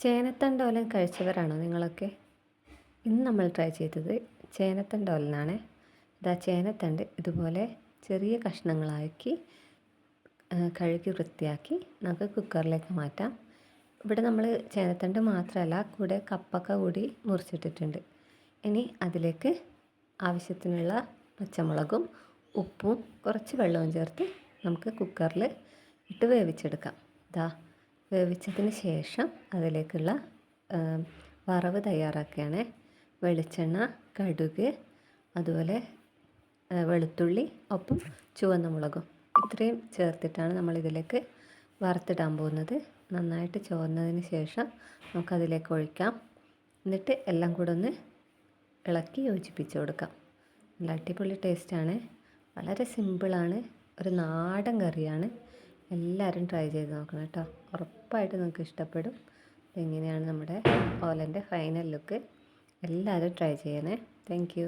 ചേനത്തണ്ട് ഓലൻ കഴിച്ചവരാണോ നിങ്ങളൊക്കെ? ഇന്ന് നമ്മൾ ട്രൈ ചെയ്തത് ചേനത്തണ്ട് ഓലനാണ്. ഇതാ ചേനത്തണ്ട് ഇതുപോലെ ചെറിയ കഷ്ണങ്ങളാക്കി കഴുകി വൃത്തിയാക്കി നമുക്ക് കുക്കറിലേക്ക് മാറ്റാം. ഇവിടെ നമ്മൾ ചേനത്തണ്ട് മാത്രമല്ല കൂടെ കപ്പക്ക കൂടി മുറിച്ചിട്ടിട്ടുണ്ട്. ഇനി അതിലേക്ക് ആവശ്യത്തിനുള്ള പച്ചമുളകും ഉപ്പും കുറച്ച് വെള്ളവും ചേർത്ത് നമുക്ക് കുക്കറിൽ ഇട്ട് വേവിച്ചെടുക്കാം. ഇതാ വേവിച്ചതിന് ശേഷം അതിലേക്കുള്ള വറവ് തയ്യാറാക്കുകയാണ്. വെളിച്ചെണ്ണ, കടുക്, അതുപോലെ വെളുത്തുള്ളി, ഒപ്പം ചുവന്ന മുളകും ഇത്രയും ചേർത്തിട്ടാണ് നമ്മളിതിലേക്ക് വറുത്തിടാൻ പോകുന്നത്. നന്നായിട്ട് ചുവന്നതിന് ശേഷം നമുക്കതിലേക്ക് ഒഴിക്കാം. എന്നിട്ട് എല്ലാം കൂടെ ഒന്ന് ഇളക്കി യോജിപ്പിച്ച് കൊടുക്കാം. നല്ല അടിപൊളി ടേസ്റ്റാണ്. വളരെ സിമ്പിളാണ്. ഒരു നാടൻ കറിയാണ്. എല്ലാവരും ട്രൈ ചെയ്ത് നോക്കണം കേട്ടോ. ഉറപ്പായിട്ട് നിങ്ങൾക്ക് ഇഷ്ടപ്പെടും. ഇങ്ങനെയാണ് നമ്മുടെ ഓലൻ്റെ ഫൈനൽ ലുക്ക്. എല്ലാവരും ട്രൈ ചെയ്യണേ. Thank you.